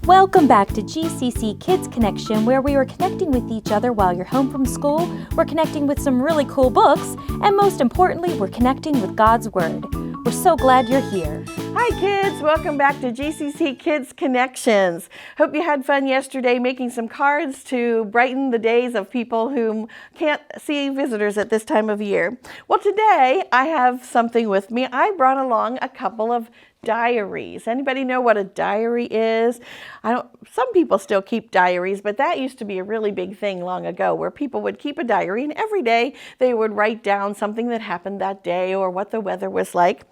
Welcome back to GCC Kids Connection, where we are connecting with each other while you're home from school. We're connecting with some really cool books, and most importantly, we're connecting with God's Word. We're so glad you're here. Hi kids, welcome back to GCC Kids Connections. Hope you had fun yesterday making some cards to brighten the days of people who can't see visitors at this time of year. Well, today I have something with me. I brought along a couple of diaries. Anybody know what a diary is? Some people still keep diaries, but that used to be a really big thing long ago where people would keep a diary and every day they would write down something that happened that day or what the weather was like.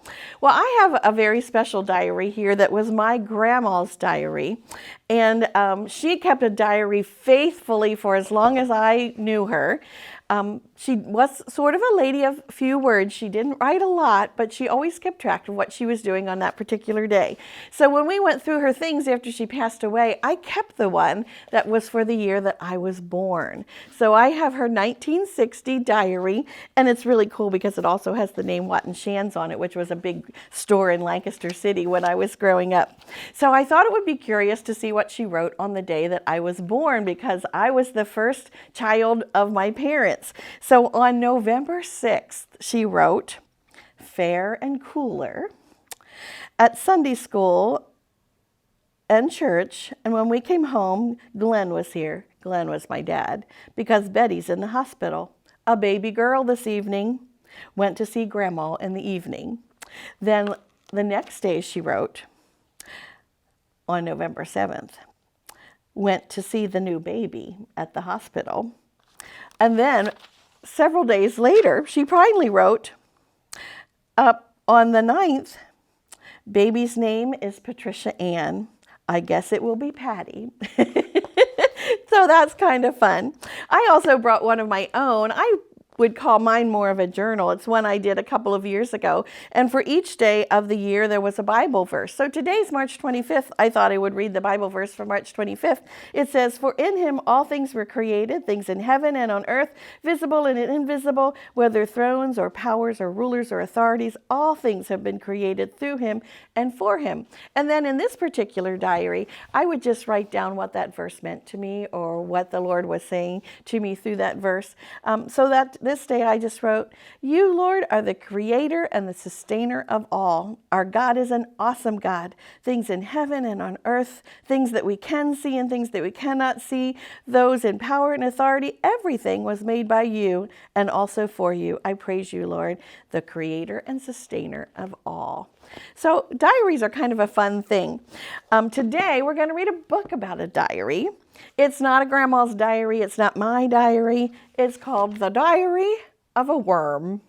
Well, I have a very special diary here that was my grandma's diary, and she kept a diary faithfully for as long as I knew her. She was sort of a lady of few words. She didn't write a lot, but she always kept track of what she was doing on that particular day. So when we went through her things after she passed away, I kept the one that was for the year that I was born. So I have her 1960 diary, and it's really cool because it also has the name Watton Shands on it, which was a big store in Lancaster City when I was growing up. So I thought it would be curious to see what she wrote on the day that I was born, because I was the first child of my parents. So on November 6th, she wrote, "Fair and cooler at Sunday school and church, and when we came home, Glenn was here." Glenn was my dad, because Betty's in the hospital. "A baby girl this evening. Went to see Grandma in the evening." Then the next day she wrote, on November 7th, "Went to see the new baby at the hospital." And then several days later, she finally wrote, on the 9th, "Baby's name is Patricia Ann. I guess it will be Patty." So that's kind of fun. I also brought one of my own. I would call mine more of a journal. It's one I did a couple of years ago. And for each day of the year, there was a Bible verse. So today's March 25th. I thought I would read the Bible verse for March 25th. It says, "For in him all things were created, things in heaven and on earth, visible and invisible, whether thrones or powers or rulers or authorities, all things have been created through him and for him." And then in this particular diary, I would just write down what that verse meant to me or what the Lord was saying to me through that verse. So that this day I just wrote, "You, Lord, are the creator and the sustainer of all. Our God is an awesome God. Things in heaven and on earth, things that we can see and things that we cannot see, those in power and authority, everything was made by you and also for you. I praise you, Lord, the creator and sustainer of all." So diaries are kind of a fun thing. Today we're going to read a book about a diary. It's not a grandma's diary. It's not my diary. It's called The Diary of a Worm.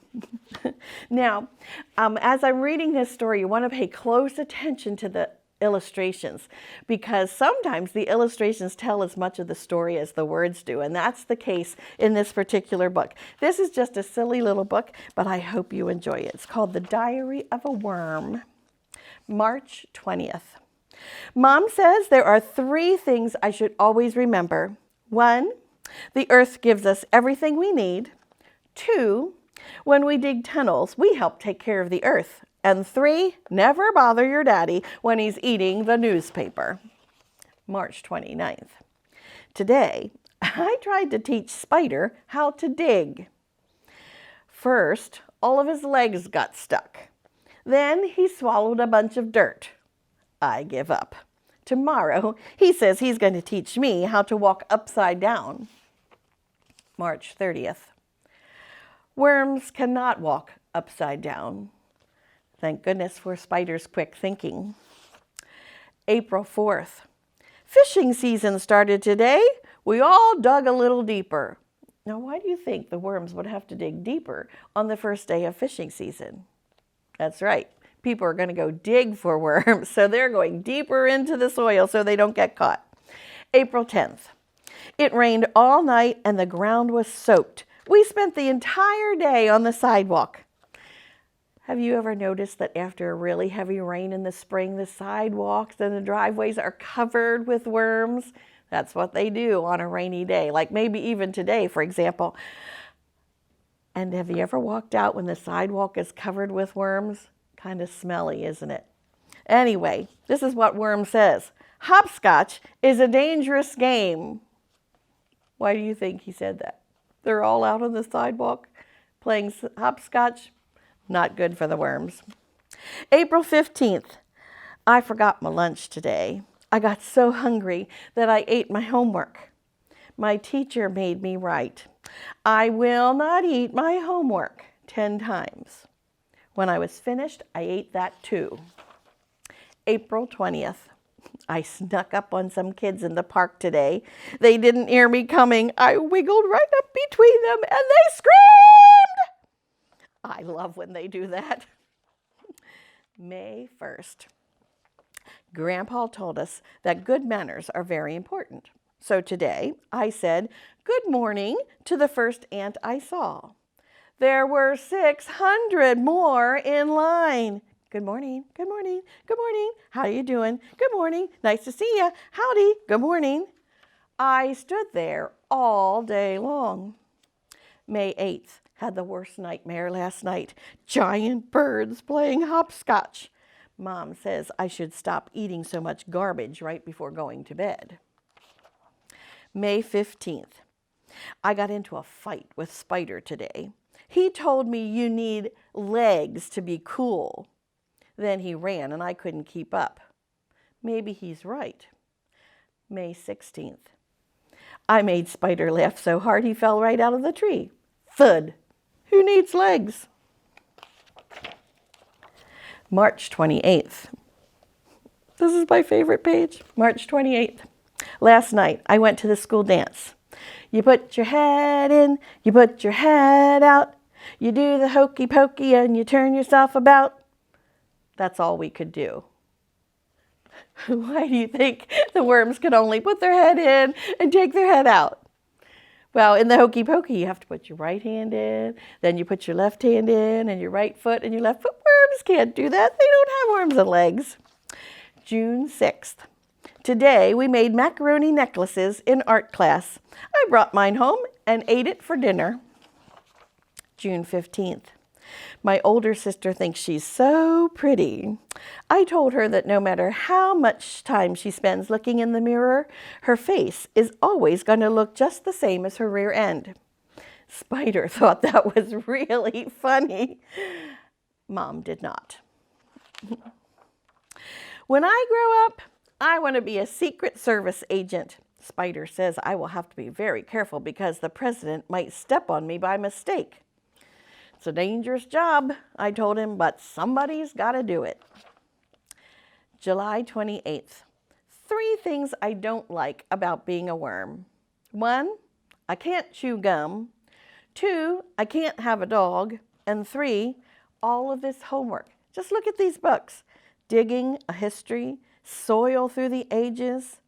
Now, as I'm reading this story, you want to pay close attention to the illustrations, because sometimes the illustrations tell as much of the story as the words do, and that's the case in this particular book. This is just a silly little book, but I hope you enjoy it. It's called The Diary of a Worm. March 20th. Mom says there are 3 things I should always remember. 1, the earth gives us everything we need. 2, when we dig tunnels, we help take care of the earth. And 3, never bother your daddy when he's eating the newspaper. March 29th. Today, I tried to teach Spider how to dig. First, all of his legs got stuck. Then he swallowed a bunch of dirt. I give up. Tomorrow, he says he's going to teach me how to walk upside down. March 30th. Worms cannot walk upside down. Thank goodness for Spider's quick thinking. April 4th. Fishing season started today. We all dug a little deeper. Now, why do you think the worms would have to dig deeper on the first day of fishing season? That's right. People are going to go dig for worms, so they're going deeper into the soil so they don't get caught. April 10th. It rained all night and the ground was soaked. We spent the entire day on the sidewalk. Have you ever noticed that after a really heavy rain in the spring, the sidewalks and the driveways are covered with worms? That's what they do on a rainy day, like maybe even today, for example. And have you ever walked out when the sidewalk is covered with worms? Kind of smelly, isn't it? Anyway, this is what Worm says. Hopscotch is a dangerous game. Why do you think he said that? They're all out on the sidewalk playing hopscotch. Not good for the worms. April 15th. I forgot my lunch today. I got so hungry that I ate my homework. My teacher made me write, "I will not eat my homework," 10 times. When I was finished, I ate that too. April 20th. I snuck up on some kids in the park today. They didn't hear me coming. I wiggled right up between them and they screamed. I love when they do that. May 1st. Grandpa told us that good manners are very important. So today I said, "Good morning" to the first ant I saw. There were 600 more in line. Good morning, good morning, good morning. How you doing? Good morning. Nice to see you. Howdy. Good morning. I stood there all day long. May 8th. Had the worst nightmare last night. Giant birds playing hopscotch. Mom says I should stop eating so much garbage right before going to bed. May 15th. I got into a fight with Spider today. He told me you need legs to be cool. Then he ran and I couldn't keep up. Maybe he's right. May 16th. I made Spider laugh so hard he fell right out of the tree. Thud. Who needs legs? March 28th. This is my favorite page. March 28th. Last night, I went to the school dance. You put your head in, you put your head out. You do the hokey pokey and you turn yourself about. That's all we could do. Why do you think the worms could only put their head in and take their head out? Well, in the hokey pokey, you have to put your right hand in, then you put your left hand in, and your right foot and your left foot. Worms can't do that. They don't have arms and legs. June 6th. Today, we made macaroni necklaces in art class. I brought mine home and ate it for dinner. June 15th. My older sister thinks she's so pretty. I told her that no matter how much time she spends looking in the mirror, her face is always going to look just the same as her rear end. Spider thought that was really funny. Mom did not. When I grow up, I want to be a Secret Service agent. Spider says I will have to be very careful because the president might step on me by mistake. It's a dangerous job, I told him, but somebody's got to do it. July 28th. 3 things I don't like about being a worm. 1, I can't chew gum. 2, I can't have a dog. And 3, all of this homework. Just look at these books. Digging a History, Soil Through the Ages,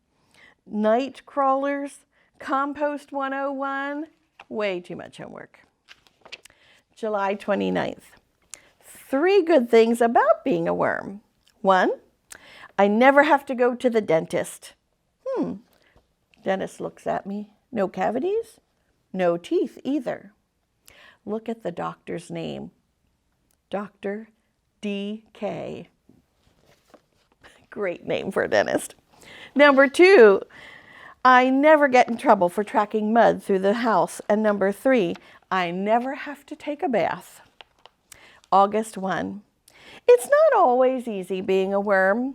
Night Crawlers, Compost 101. Way too much homework. July 29th. 3 good things about being a worm. 1, I never have to go to the dentist. Dentist looks at me. No cavities? No teeth either. Look at the doctor's name. Dr. D.K. Great name for a dentist. Number 2, I never get in trouble for tracking mud through the house. And number 3, I never have to take a bath. August 1. It's not always easy being a worm.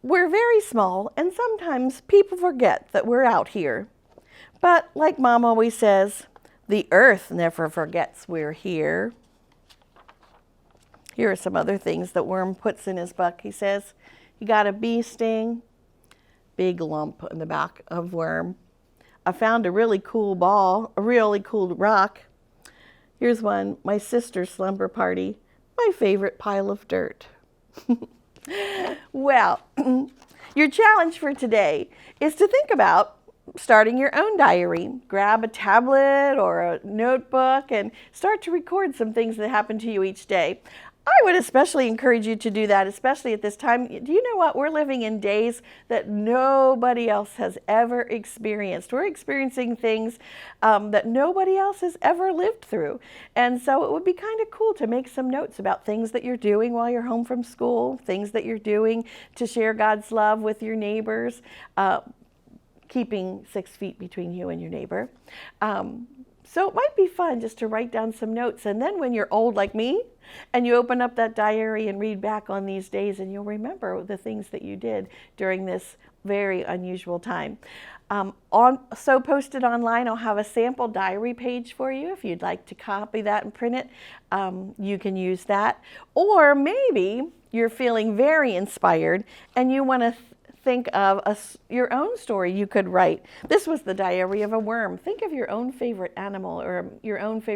We're very small and sometimes people forget that we're out here. But like Mom always says, the earth never forgets we're here. Here are some other things that worm puts in his buck. He says, you got a bee sting, big lump in the back of worm. I found a really cool ball, a really cool rock. Here's one, my sister's slumber party, my favorite pile of dirt. Well, your challenge for today is to think about starting your own diary. Grab a tablet or a notebook and start to record some things that happen to you each day. I would especially encourage you to do that, especially at this time. Do you know what? We're living in days that nobody else has ever experienced. We're experiencing things that nobody else has ever lived through. And so it would be kind of cool to make some notes about things that you're doing while you're home from school, things that you're doing to share God's love with your neighbors, keeping 6 feet between you and your neighbor. So it might be fun just to write down some notes, and then when you're old like me and you open up that diary and read back on these days, and you'll remember the things that you did during this very unusual time. So posted online, I'll have a sample diary page for you. If you'd like to copy that and print it, you can use that. Or maybe you're feeling very inspired and you want to think of your own story you could write. This was the diary of a worm. Think of your own favorite animal or your own favorite